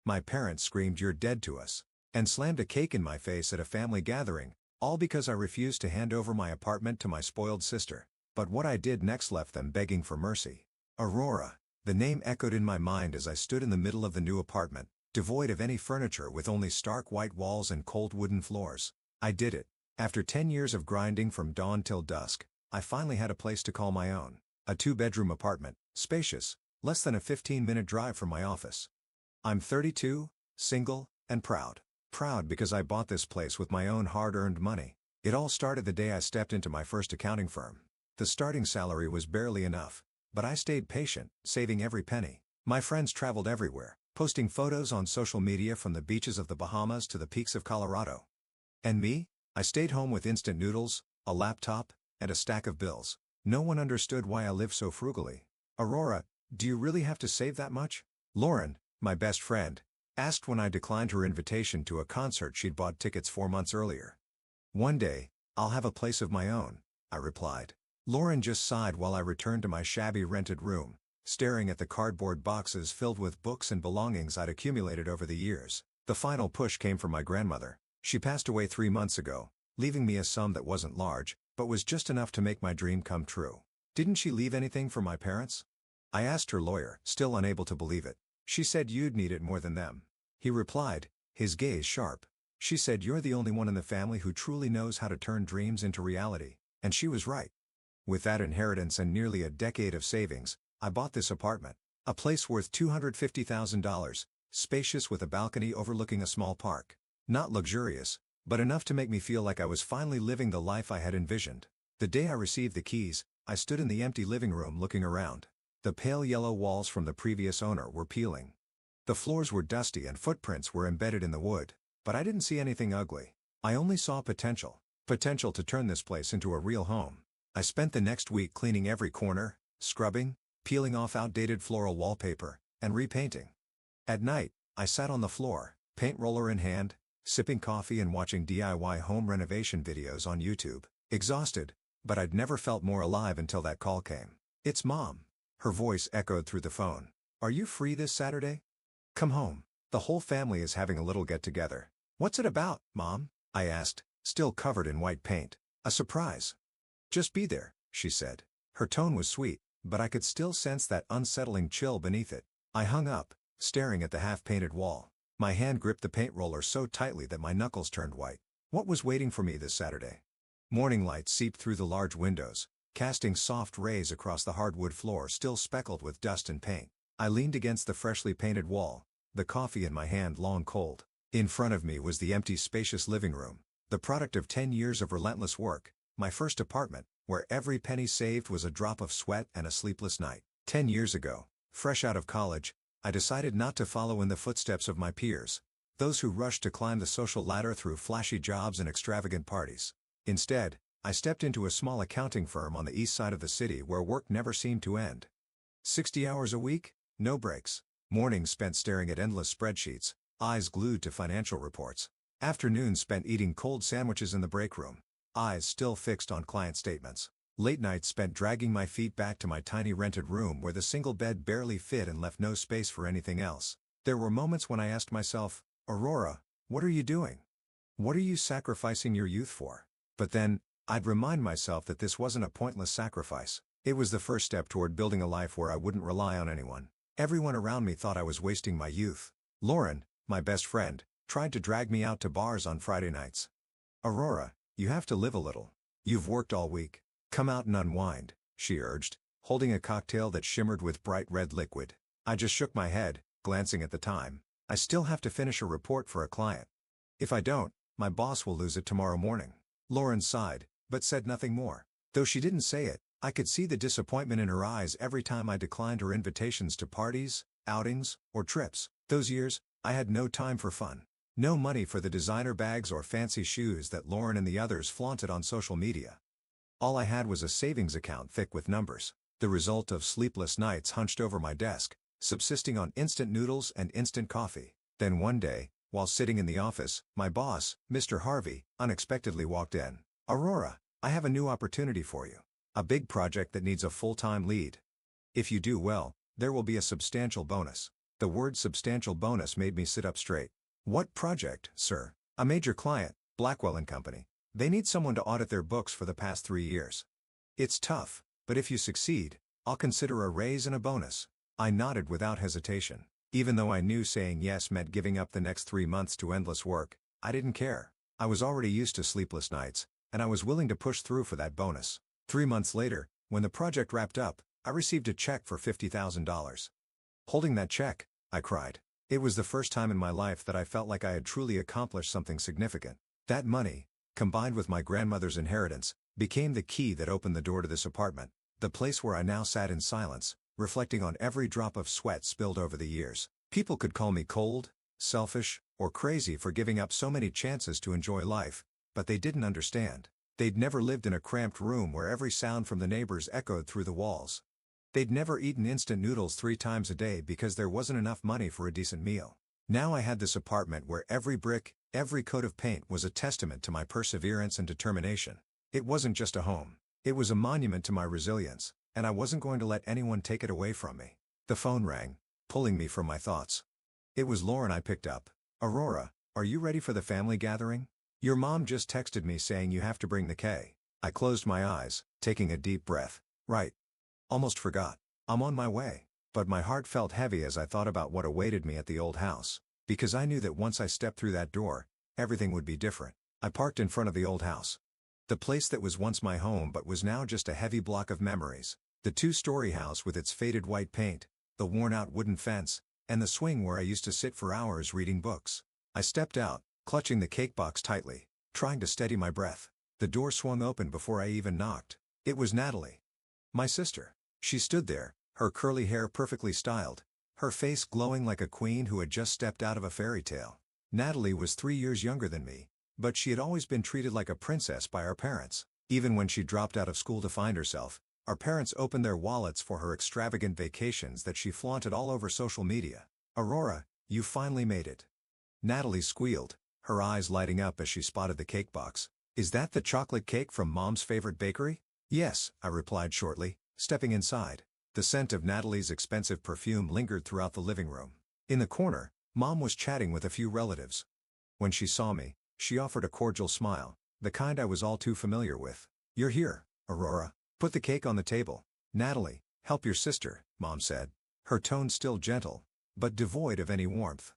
My parents screamed, "You're dead to us," and slammed a cake in my face at a family gathering, all because I refused to hand over my apartment to my spoiled sister. But what I did next left them begging for mercy. Aurora. The name echoed in my mind as I stood in the middle of the new apartment, devoid of any furniture with only stark white walls and cold wooden floors. I did it. After 10 years of grinding from dawn till dusk, I finally had a place to call my own. A 2-bedroom apartment, spacious, less than a 15-minute drive from my office. I'm 32, single, and proud. Proud because I bought this place with my own hard-earned money. It all started the day I stepped into my first accounting firm. The starting salary was barely enough, but I stayed patient, saving every penny. My friends traveled everywhere, posting photos on social media from the beaches of the Bahamas to the peaks of Colorado. And me? I stayed home with instant noodles, a laptop, and a stack of bills. No one understood why I lived so frugally. "Aurora, do you really have to save that much?" Lauren, my best friend, asked when I declined her invitation to a concert she'd bought tickets 4 months earlier. "One day, I'll have a place of my own," I replied. Lauren just sighed while I returned to my shabby rented room, staring at the cardboard boxes filled with books and belongings I'd accumulated over the years. The final push came from my grandmother. She passed away 3 months ago, leaving me a sum that wasn't large, but was just enough to make my dream come true. "Didn't she leave anything for my parents?" I asked her lawyer, still unable to believe it. "She said you'd need it more than them," he replied, his gaze sharp. "She said you're the only one in the family who truly knows how to turn dreams into reality." And she was right. With that inheritance and nearly a decade of savings, I bought this apartment. A place worth $250,000, spacious with a balcony overlooking a small park. Not luxurious, but enough to make me feel like I was finally living the life I had envisioned. The day I received the keys, I stood in the empty living room looking around. The pale yellow walls from the previous owner were peeling. The floors were dusty and footprints were embedded in the wood. But I didn't see anything ugly. I only saw potential. Potential to turn this place into a real home. I spent the next week cleaning every corner, scrubbing, peeling off outdated floral wallpaper, and repainting. At night, I sat on the floor, paint roller in hand, sipping coffee and watching DIY home renovation videos on YouTube. Exhausted, but I'd never felt more alive until that call came. "It's Mom." Her voice echoed through the phone. "Are you free this Saturday? Come home. The whole family is having a little get-together." "What's it about, Mom?" I asked, still covered in white paint. "A surprise." "Just be there," she said. Her tone was sweet, but I could still sense that unsettling chill beneath it. I hung up, staring at the half-painted wall. My hand gripped the paint roller so tightly that my knuckles turned white. What was waiting for me this Saturday? Morning light seeped through the large windows, casting soft rays across the hardwood floor still speckled with dust and paint. I leaned against the freshly painted wall, the coffee in my hand long cold. In front of me was the empty, spacious living room, the product of 10 years of relentless work, my first apartment, where every penny saved was a drop of sweat and a sleepless night. 10 years ago, fresh out of college, I decided not to follow in the footsteps of my peers, those who rushed to climb the social ladder through flashy jobs and extravagant parties. Instead, I stepped into a small accounting firm on the east side of the city where work never seemed to end. 60 hours a week, no breaks. Mornings spent staring at endless spreadsheets, eyes glued to financial reports. Afternoons spent eating cold sandwiches in the break room, eyes still fixed on client statements. Late nights spent dragging my feet back to my tiny rented room where the single bed barely fit and left no space for anything else. There were moments when I asked myself, "Aurora, what are you doing? What are you sacrificing your youth for?" But then, I'd remind myself that this wasn't a pointless sacrifice. It was the first step toward building a life where I wouldn't rely on anyone. Everyone around me thought I was wasting my youth. Lauren, my best friend, tried to drag me out to bars on Friday nights. "Aurora, you have to live a little. You've worked all week. Come out and unwind," she urged, holding a cocktail that shimmered with bright red liquid. I just shook my head, glancing at the time. "I still have to finish a report for a client. If I don't, my boss will lose it tomorrow morning." Lauren sighed, but said nothing more. Though she didn't say it, I could see the disappointment in her eyes every time I declined her invitations to parties, outings, or trips. Those years, I had no time for fun. No money for the designer bags or fancy shoes that Lauren and the others flaunted on social media. All I had was a savings account thick with numbers, the result of sleepless nights hunched over my desk, subsisting on instant noodles and instant coffee. Then one day, while sitting in the office, my boss, Mr. Harvey, unexpectedly walked in. "Aurora, I have a new opportunity for you. A big project that needs a full-time lead. If you do well, there will be a substantial bonus." The word substantial bonus made me sit up straight. What project, sir? A major client, Blackwell & Company. They need someone to audit their books for the past 3 years. It's tough, but if you succeed, I'll consider a raise and a bonus. I nodded without hesitation. Even though I knew saying yes meant giving up the next 3 months to endless work, I didn't care. I was already used to sleepless nights, and I was willing to push through for that bonus. 3 months later, when the project wrapped up, I received a check for $50,000. Holding that check, I cried. It was the first time in my life that I felt like I had truly accomplished something significant. That money, combined with my grandmother's inheritance, became the key that opened the door to this apartment, the place where I now sat in silence, reflecting on every drop of sweat spilled over the years. People could call me cold, selfish, or crazy for giving up so many chances to enjoy life, but they didn't understand. They'd never lived in a cramped room where every sound from the neighbors echoed through the walls. They'd never eaten instant noodles 3 times a day because there wasn't enough money for a decent meal. Now I had this apartment where every brick, every coat of paint was a testament to my perseverance and determination. It wasn't just a home. It was a monument to my resilience, and I wasn't going to let anyone take it away from me. The phone rang, pulling me from my thoughts. It was Lauren. I picked up. Aurora, are you ready for the family gathering? Your mom just texted me saying you have to bring the K. I closed my eyes, taking a deep breath. Right. Almost forgot. I'm on my way. But my heart felt heavy as I thought about what awaited me at the old house. Because I knew that once I stepped through that door, everything would be different. I parked in front of the old house. The place that was once my home but was now just a heavy block of memories. The 2-story house with its faded white paint, the worn-out wooden fence, and the swing where I used to sit for hours reading books. I stepped out, clutching the cake box tightly, trying to steady my breath. The door swung open before I even knocked. It was Natalie. My sister. She stood there, her curly hair perfectly styled, her face glowing like a queen who had just stepped out of a fairy tale. Natalie was 3 years younger than me, but she had always been treated like a princess by our parents. Even when she dropped out of school to find herself, our parents opened their wallets for her extravagant vacations that she flaunted all over social media. Aurora, you finally made it. Natalie squealed, her eyes lighting up as she spotted the cake box. Is that the chocolate cake from Mom's favorite bakery? Yes, I replied shortly, stepping inside. The scent of Natalie's expensive perfume lingered throughout the living room. In the corner, Mom was chatting with a few relatives. When she saw me, she offered a cordial smile, the kind I was all too familiar with. You're here, Aurora. Put the cake on the table. Natalie, help your sister, Mom said, her tone still gentle, but devoid of any warmth.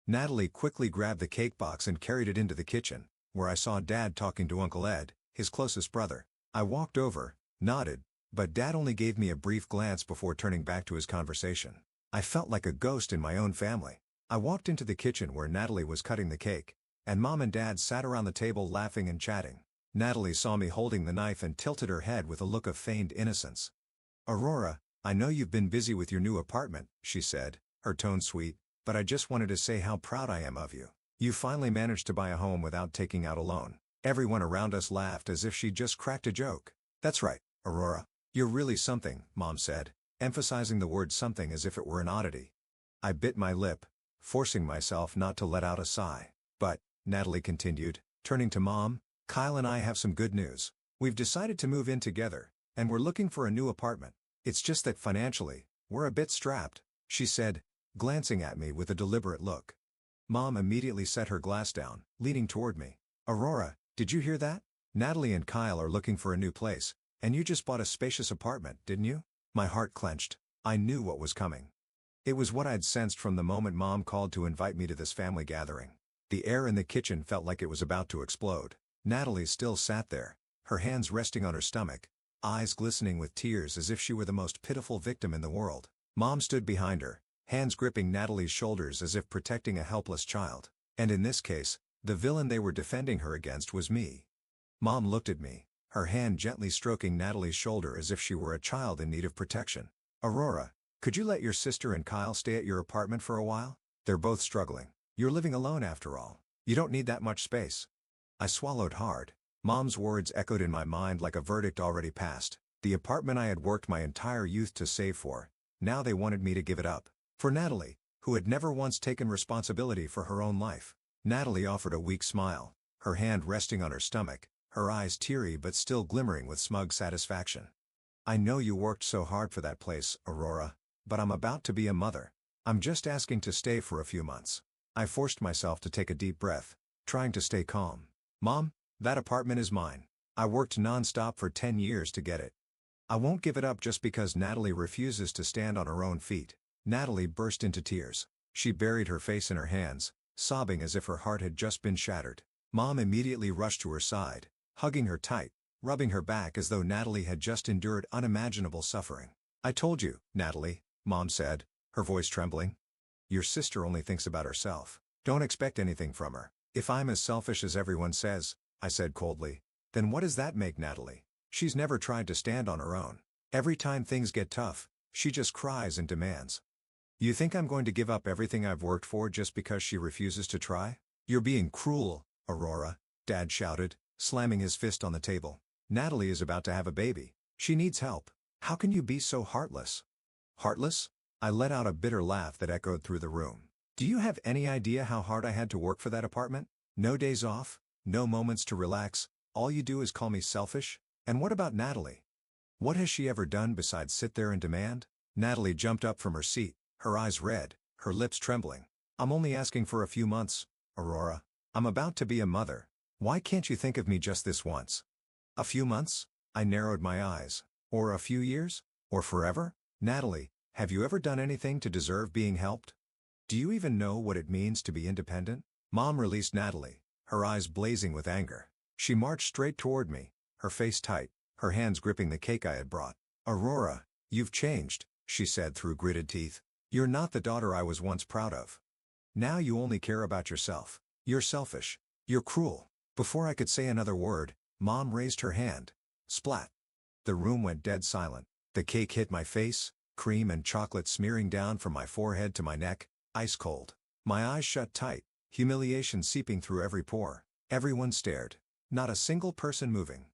Natalie quickly grabbed the cake box and carried it into the kitchen, where I saw Dad talking to Uncle Ed, his closest brother. I walked over, nodded, but Dad only gave me a brief glance before turning back to his conversation. I felt like a ghost in my own family. I walked into the kitchen where Natalie was cutting the cake, and Mom and Dad sat around the table laughing and chatting. Natalie saw me holding the knife and tilted her head with a look of feigned innocence. Aurora, I know you've been busy with your new apartment, she said, her tone sweet, but I just wanted to say how proud I am of you. You finally managed to buy a home without taking out a loan. Everyone around us laughed as if she'd just cracked a joke. That's right, Aurora. You're really something, Mom said, emphasizing the word something as if it were an oddity. I bit my lip, forcing myself not to let out a sigh. But, Natalie continued, turning to Mom, Kyle and I have some good news. We've decided to move in together, and we're looking for a new apartment. It's just that financially, we're a bit strapped, she said, glancing at me with a deliberate look. Mom immediately set her glass down, leaning toward me. Aurora, did you hear that? Natalie and Kyle are looking for a new place, and you just bought a spacious apartment, didn't you? My heart clenched. I knew what was coming. It was what I'd sensed from the moment Mom called to invite me to this family gathering. The air in the kitchen felt like it was about to explode. Natalie still sat there, her hands resting on her stomach, eyes glistening with tears as if she were the most pitiful victim in the world. Mom stood behind her, hands gripping Natalie's shoulders as if protecting a helpless child. And in this case, the villain they were defending her against was me. Mom looked at me, her hand gently stroking Natalie's shoulder as if she were a child in need of protection. Aurora, could you let your sister and Kyle stay at your apartment for a while? They're both struggling. You're living alone after all. You don't need that much space. I swallowed hard. Mom's words echoed in my mind like a verdict already passed. The apartment I had worked my entire youth to save for, now they wanted me to give it up. For Natalie, who had never once taken responsibility for her own life. Natalie offered a weak smile, her hand resting on her stomach, her eyes teary but still glimmering with smug satisfaction. I know you worked so hard for that place, Aurora, but I'm about to be a mother. I'm just asking to stay for a few months. I forced myself to take a deep breath, trying to stay calm. Mom, that apartment is mine. I worked non-stop for 10 years to get it. I won't give it up just because Natalie refuses to stand on her own feet. Natalie burst into tears. She buried her face in her hands, sobbing as if her heart had just been shattered. Mom immediately rushed to her side, hugging her tight, rubbing her back as though Natalie had just endured unimaginable suffering. I told you, Natalie, Mom said, her voice trembling. Your sister only thinks about herself. Don't expect anything from her. If I'm as selfish as everyone says, I said coldly, then what does that make Natalie? She's never tried to stand on her own. Every time things get tough, she just cries and demands. You think I'm going to give up everything I've worked for just because she refuses to try? You're being cruel, Aurora, Dad shouted, slamming his fist on the table. Natalie is about to have a baby. She needs help. How can you be so heartless? Heartless? I let out a bitter laugh that echoed through the room. Do you have any idea how hard I had to work for that apartment? No days off, no moments to relax, all you do is call me selfish? And what about Natalie? What has she ever done besides sit there and demand? Natalie jumped up from her seat, her eyes red, her lips trembling. I'm only asking for a few months, Aurora. I'm about to be a mother. Why can't you think of me just this once? A few months? I narrowed my eyes. Or a few years? Or forever? Natalie, have you ever done anything to deserve being helped? Do you even know what it means to be independent? Mom released Natalie, her eyes blazing with anger. She marched straight toward me, her face tight, her hands gripping the cake I had brought. Aurora, you've changed, she said through gritted teeth. You're not the daughter I was once proud of. Now you only care about yourself. You're selfish. You're cruel. Before I could say another word, Mom raised her hand. Splat. The room went dead silent. The cake hit my face, cream and chocolate smearing down from my forehead to my neck, ice cold. My eyes shut tight, humiliation seeping through every pore. Everyone stared. Not a single person moving.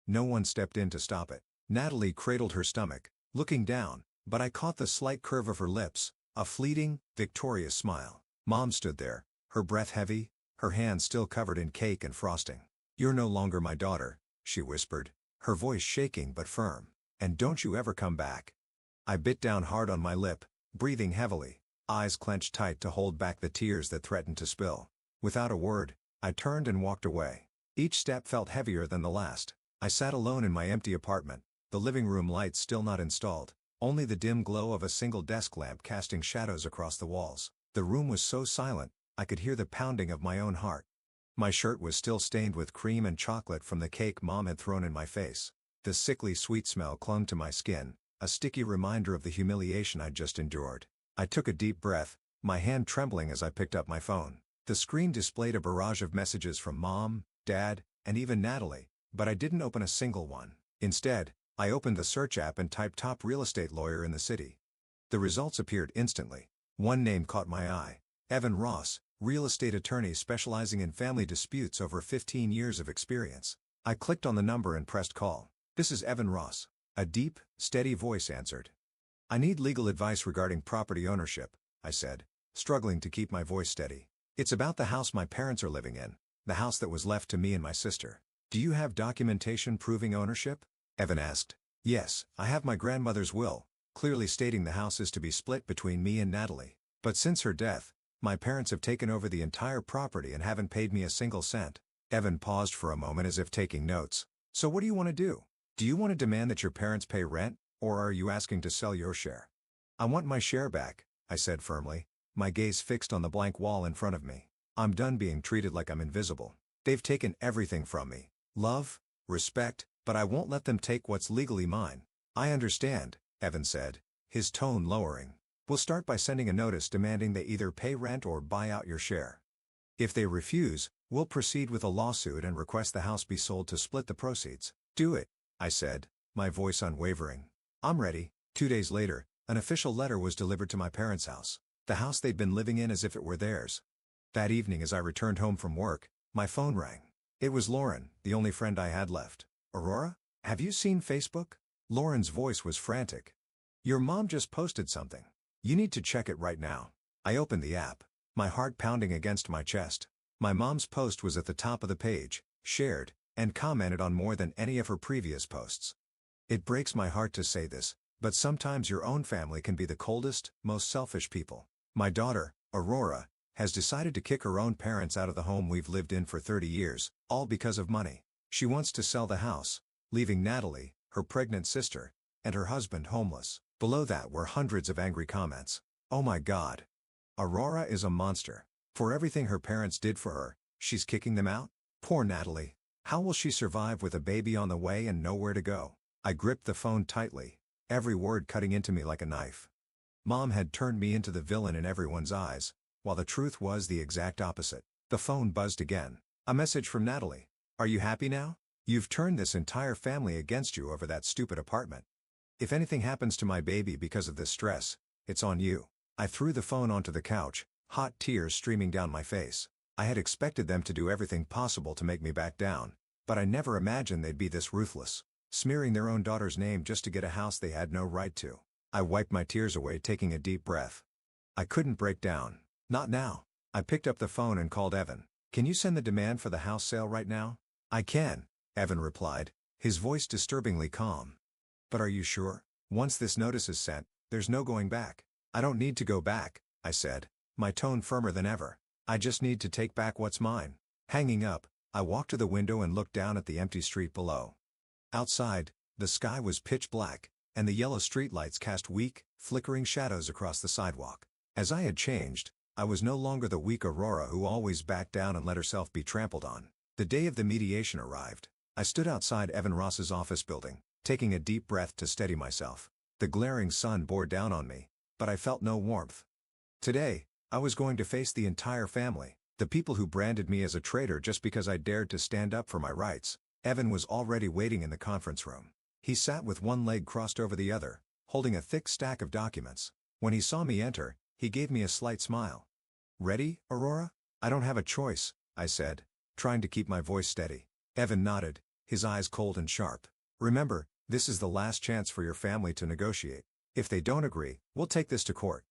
No one stepped in to stop it. Natalie cradled her stomach, looking down, but I caught the slight curve of her lips, a fleeting, victorious smile. Mom stood there, her breath heavy, her hands still covered in cake and frosting. You're no longer my daughter, she whispered, her voice shaking but firm. And don't you ever come back. I bit down hard on my lip, breathing heavily, eyes clenched tight to hold back the tears that threatened to spill. Without a word, I turned and walked away. Each step felt heavier than the last. I sat alone in my empty apartment, the living room lights still not installed, only the dim glow of a single desk lamp casting shadows across the walls. The room was so silent, I could hear the pounding of my own heart. My shirt was still stained with cream and chocolate from the cake Mom had thrown in my face. The sickly sweet smell clung to my skin, a sticky reminder of the humiliation I'd just endured. I took a deep breath, my hand trembling as I picked up my phone. The screen displayed a barrage of messages from Mom, Dad, and even Natalie, but I didn't open a single one. Instead, I opened the search app and typed top real estate lawyer in the city. The results appeared instantly. One name caught my eye. Evan Ross, real estate attorney specializing in family disputes, over 15 years of experience. I clicked on the number and pressed call. This is Evan Ross. A deep, steady voice answered. I need legal advice regarding property ownership, I said, struggling to keep my voice steady. It's about the house my parents are living in, the house that was left to me and my sister. Do you have documentation proving ownership? Evan asked. Yes, I have my grandmother's will, clearly stating the house is to be split between me and Natalie. But since her death, my parents have taken over the entire property and haven't paid me a single cent. Evan paused for a moment as if taking notes. So what do you want to do? Do you want to demand that your parents pay rent, or are you asking to sell your share? I want my share back, I said firmly, my gaze fixed on the blank wall in front of me. I'm done being treated like I'm invisible. They've taken everything from me. Love, respect, but I won't let them take what's legally mine. I understand, Evan said, his tone lowering. We'll start by sending a notice demanding they either pay rent or buy out your share. If they refuse, we'll proceed with a lawsuit and request the house be sold to split the proceeds. Do it, I said, my voice unwavering. I'm ready. 2 days later, an official letter was delivered to my parents' house, the house they'd been living in as if it were theirs. That evening as I returned home from work, my phone rang. It was Lauren, the only friend I had left. Aurora, have you seen Facebook? Lauren's voice was frantic. Your mom just posted something. You need to check it right now. I opened the app, my heart pounding against my chest. My mom's post was at the top of the page, shared, and commented on more than any of her previous posts. It breaks my heart to say this, but sometimes your own family can be the coldest, most selfish people. My daughter, Aurora, has decided to kick her own parents out of the home we've lived in for 30 years, all because of money. She wants to sell the house, leaving Natalie, her pregnant sister, and her husband homeless. Below that were hundreds of angry comments. Oh my God. Aurora is a monster. For everything her parents did for her, she's kicking them out? Poor Natalie. How will she survive with a baby on the way and nowhere to go? I gripped the phone tightly, every word cutting into me like a knife. Mom had turned me into the villain in everyone's eyes, while the truth was the exact opposite. The phone buzzed again. A message from Natalie. Are you happy now? You've turned this entire family against you over that stupid apartment. If anything happens to my baby because of this stress, it's on you. I threw the phone onto the couch, hot tears streaming down my face. I had expected them to do everything possible to make me back down, but I never imagined they'd be this ruthless, smearing their own daughter's name just to get a house they had no right to. I wiped my tears away, taking a deep breath. I couldn't break down. Not now. I picked up the phone and called Evan. Can you send the demand for the house sale right now? I can, Evan replied, his voice disturbingly calm. But are you sure? Once this notice is sent, there's no going back. I don't need to go back, I said, my tone firmer than ever. I just need to take back what's mine. Hanging up, I walked to the window and looked down at the empty street below. Outside, the sky was pitch black, and the yellow streetlights cast weak, flickering shadows across the sidewalk. As I had changed, I was no longer the weak Aurora who always backed down and let herself be trampled on. The day of the mediation arrived. I stood outside Evan Ross's office building, taking a deep breath to steady myself. The glaring sun bore down on me, but I felt no warmth. Today, I was going to face the entire family, the people who branded me as a traitor just because I dared to stand up for my rights. Evan was already waiting in the conference room. He sat with one leg crossed over the other, holding a thick stack of documents. When he saw me enter, he gave me a slight smile. Ready, Aurora? I don't have a choice, I said, trying to keep my voice steady. Evan nodded, his eyes cold and sharp. Remember, this is the last chance for your family to negotiate. If they don't agree, we'll take this to court.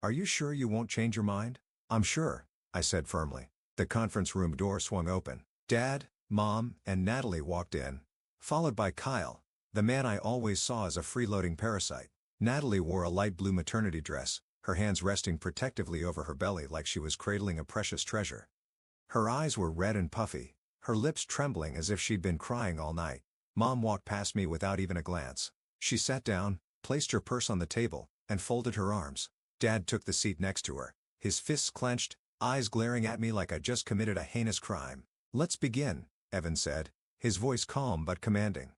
Are you sure you won't change your mind? I'm sure, I said firmly. The conference room door swung open. Dad, Mom, and Natalie walked in, followed by Kyle, the man I always saw as a freeloading parasite. Natalie wore a light blue maternity dress, her hands resting protectively over her belly like she was cradling a precious treasure. Her eyes were red and puffy, her lips trembling as if she'd been crying all night. Mom walked past me without even a glance. She sat down, placed her purse on the table, and folded her arms. Dad took the seat next to her, his fists clenched, eyes glaring at me like I'd just committed a heinous crime. Let's begin, Evan said, his voice calm but commanding.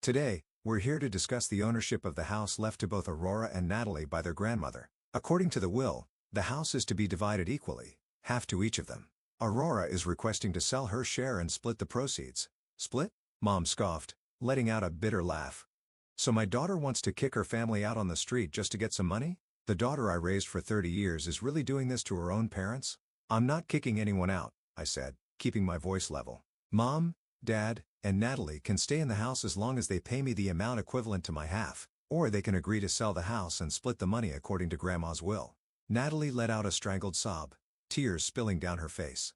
Today, we're here to discuss the ownership of the house left to both Aurora and Natalie by their grandmother. According to the will, the house is to be divided equally, half to each of them. Aurora is requesting to sell her share and split the proceeds. Split? Mom scoffed, letting out a bitter laugh. So my daughter wants to kick her family out on the street just to get some money? The daughter I raised for 30 years is really doing this to her own parents? I'm not kicking anyone out, I said, keeping my voice level. Mom, Dad, and Natalie can stay in the house as long as they pay me the amount equivalent to my half, or they can agree to sell the house and split the money according to Grandma's will. Natalie let out a strangled sob, tears spilling down her face.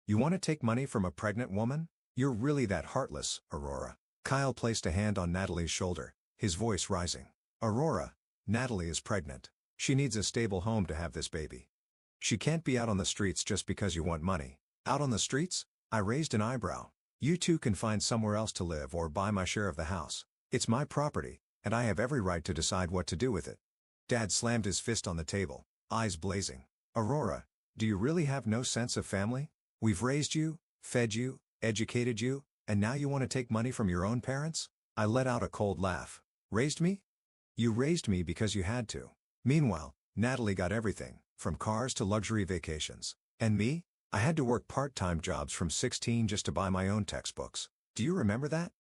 You want to take money from a pregnant woman? You're really that heartless, Aurora. Kyle placed a hand on Natalie's shoulder, his voice rising. Aurora, Natalie is pregnant. She needs a stable home to have this baby. She can't be out on the streets just because you want money. Out on the streets? I raised an eyebrow. You two can find somewhere else to live or buy my share of the house. It's my property, and I have every right to decide what to do with it. Dad slammed his fist on the table, eyes blazing. Aurora, do you really have no sense of family? We've raised you, fed you, educated you, and now you want to take money from your own parents? I let out a cold laugh. Raised me? You raised me because you had to. Meanwhile, Natalie got everything, from cars to luxury vacations. And me? I had to work part-time jobs from 16 just to buy my own textbooks. Do you remember that?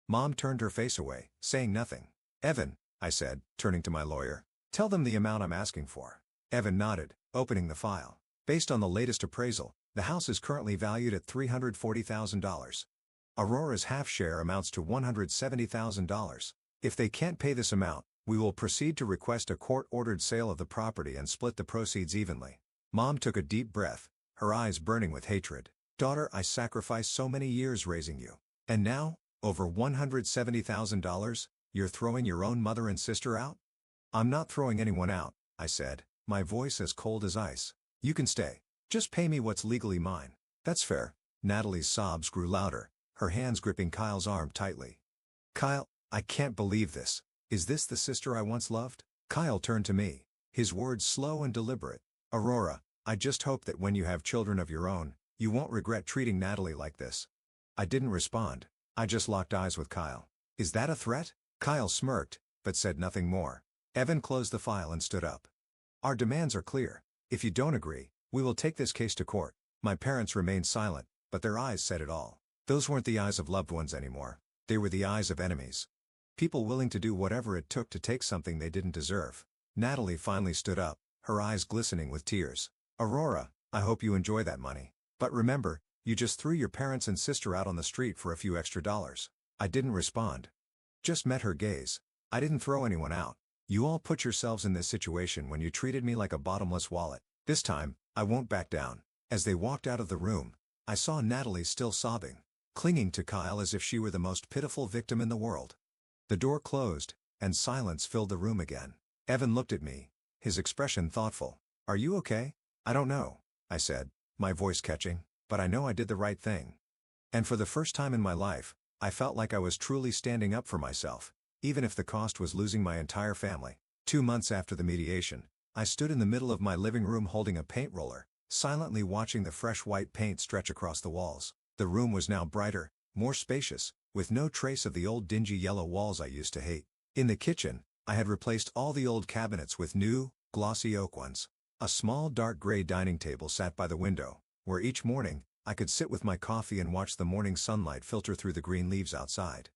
Mom turned her face away, saying nothing. Evan, I said, turning to my lawyer, tell them the amount I'm asking for. Evan nodded, opening the file. Based on the latest appraisal, the house is currently valued at $340,000. Aurora's half share amounts to $170,000. If they can't pay this amount, we will proceed to request a court-ordered sale of the property and split the proceeds evenly. Mom took a deep breath, her eyes burning with hatred. Daughter, I sacrificed so many years raising you. And now, over $170,000, you're throwing your own mother and sister out? I'm not throwing anyone out, I said, my voice as cold as ice. You can stay. Just pay me what's legally mine. That's fair. Natalie's sobs grew louder, her hands gripping Kyle's arm tightly. Kyle, I can't believe this. Is this the sister I once loved? Kyle turned to me, his words slow and deliberate. Aurora, I just hope that when you have children of your own, you won't regret treating Natalie like this. I didn't respond. I just locked eyes with Kyle. Is that a threat? Kyle smirked, but said nothing more. Evan closed the file and stood up. Our demands are clear. If you don't agree, we will take this case to court. My parents remained silent, but their eyes said it all. Those weren't the eyes of loved ones anymore. They were the eyes of enemies. People willing to do whatever it took to take something they didn't deserve. Natalie finally stood up, her eyes glistening with tears. Aurora, I hope you enjoy that money. But remember, you just threw your parents and sister out on the street for a few extra dollars. I didn't respond. Just met her gaze. I didn't throw anyone out. You all put yourselves in this situation when you treated me like a bottomless wallet. This time, I won't back down. As they walked out of the room, I saw Natalie still sobbing, clinging to Kyle as if she were the most pitiful victim in the world. The door closed, and silence filled the room again. Evan looked at me, his expression thoughtful. Are you okay? I don't know, I said, my voice catching, but I know I did the right thing. And for the first time in my life, I felt like I was truly standing up for myself, even if the cost was losing my entire family. 2 months after the mediation, I stood in the middle of my living room holding a paint roller, silently watching the fresh white paint stretch across the walls. The room was now brighter, more spacious, with no trace of the old dingy yellow walls I used to hate. In the kitchen, I had replaced all the old cabinets with new, glossy oak ones. A small dark gray dining table sat by the window, where each morning, I could sit with my coffee and watch the morning sunlight filter through the green leaves outside.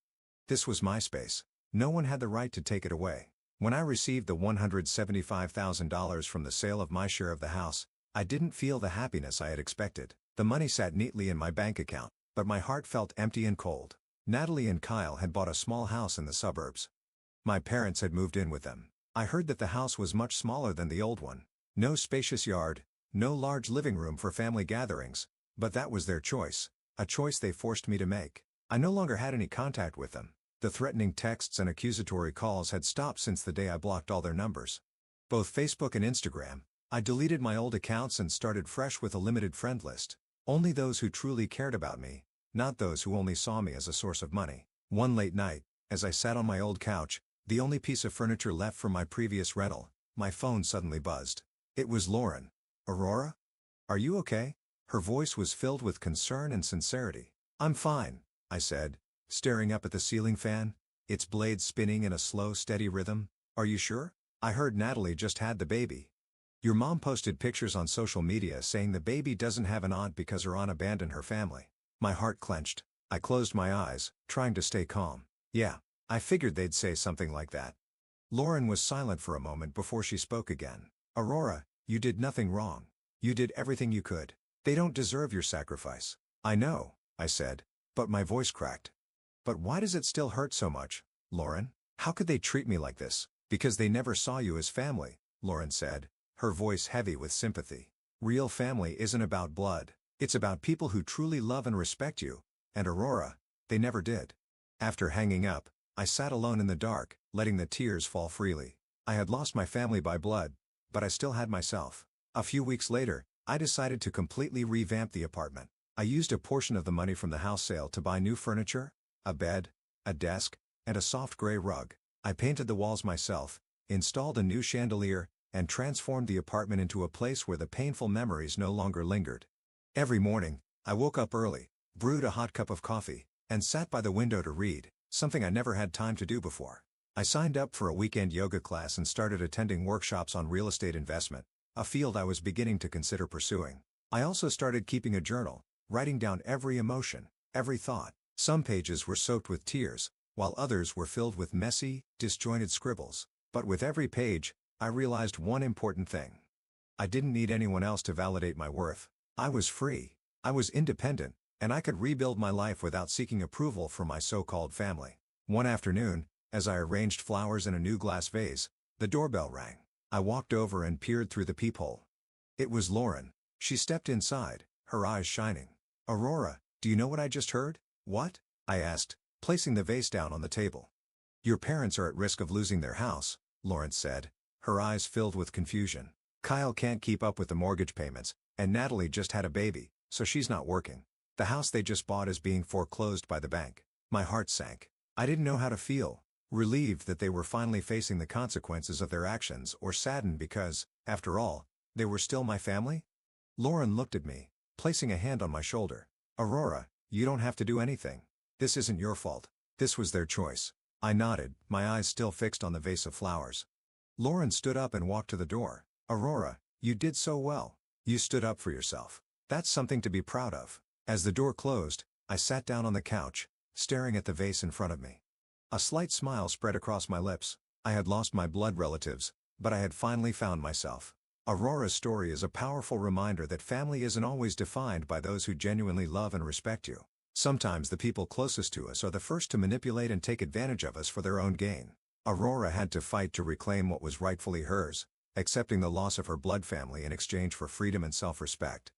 This was my space. No one had the right to take it away. When I received the $175,000 from the sale of my share of the house, I didn't feel the happiness I had expected. The money sat neatly in my bank account, but my heart felt empty and cold. Natalie and Kyle had bought a small house in the suburbs. My parents had moved in with them. I heard that the house was much smaller than the old one. No spacious yard, no large living room for family gatherings, but that was their choice, a choice they forced me to make. I no longer had any contact with them. The threatening texts and accusatory calls had stopped since the day I blocked all their numbers. Both Facebook and Instagram, I deleted my old accounts and started fresh with a limited friend list. Only those who truly cared about me, not those who only saw me as a source of money. One late night, as I sat on my old couch, the only piece of furniture left from my previous rental, my phone suddenly buzzed. It was Lauren. Aurora? Are you okay? Her voice was filled with concern and sincerity. I'm fine, I said, staring up at the ceiling fan, its blades spinning in a slow, steady rhythm. Are you sure? I heard Natalie just had the baby. Your mom posted pictures on social media saying the baby doesn't have an aunt because her aunt abandoned her family. My heart clenched. I closed my eyes, trying to stay calm. Yeah, I figured they'd say something like that. Lauren was silent for a moment before she spoke again. Aurora, you did nothing wrong. You did everything you could. They don't deserve your sacrifice. I know, I said, but my voice cracked. But why does it still hurt so much, Lauren? How could they treat me like this? Because they never saw you as family, Lauren said, her voice heavy with sympathy. Real family isn't about blood. It's about people who truly love and respect you. And Aurora, they never did. After hanging up, I sat alone in the dark, letting the tears fall freely. I had lost my family by blood, but I still had myself. A few weeks later, I decided to completely revamp the apartment. I used a portion of the money from the house sale to buy new furniture, a bed, a desk, and a soft gray rug. I painted the walls myself, installed a new chandelier, and transformed the apartment into a place where the painful memories no longer lingered. Every morning, I woke up early, brewed a hot cup of coffee, and sat by the window to read, something I never had time to do before. I signed up for a weekend yoga class and started attending workshops on real estate investment, a field I was beginning to consider pursuing. I also started keeping a journal, writing down every emotion, every thought. Some pages were soaked with tears, while others were filled with messy, disjointed scribbles. But with every page, I realized one important thing. I didn't need anyone else to validate my worth. I was free, I was independent, and I could rebuild my life without seeking approval from my so-called family. One afternoon, as I arranged flowers in a new glass vase, the doorbell rang. I walked over and peered through the peephole. It was Lauren. She stepped inside, her eyes shining. Aurora, do you know what I just heard? What? I asked, placing the vase down on the table. Your parents are at risk of losing their house, Lauren said, her eyes filled with confusion. Kyle can't keep up with the mortgage payments, and Natalie just had a baby, so she's not working. The house they just bought is being foreclosed by the bank. My heart sank. I didn't know how to feel. Relieved that they were finally facing the consequences of their actions, or saddened because, after all, they were still my family? Lauren looked at me, placing a hand on my shoulder. Aurora, you don't have to do anything. This isn't your fault. This was their choice. I nodded, my eyes still fixed on the vase of flowers. Lauren stood up and walked to the door. Aurora, you did so well. You stood up for yourself. That's something to be proud of. As the door closed, I sat down on the couch, staring at the vase in front of me. A slight smile spread across my lips. I had lost my blood relatives, but I had finally found myself. Aurora's story is a powerful reminder that family isn't always defined by those who genuinely love and respect you. Sometimes the people closest to us are the first to manipulate and take advantage of us for their own gain. Aurora had to fight to reclaim what was rightfully hers, accepting the loss of her blood family in exchange for freedom and self-respect.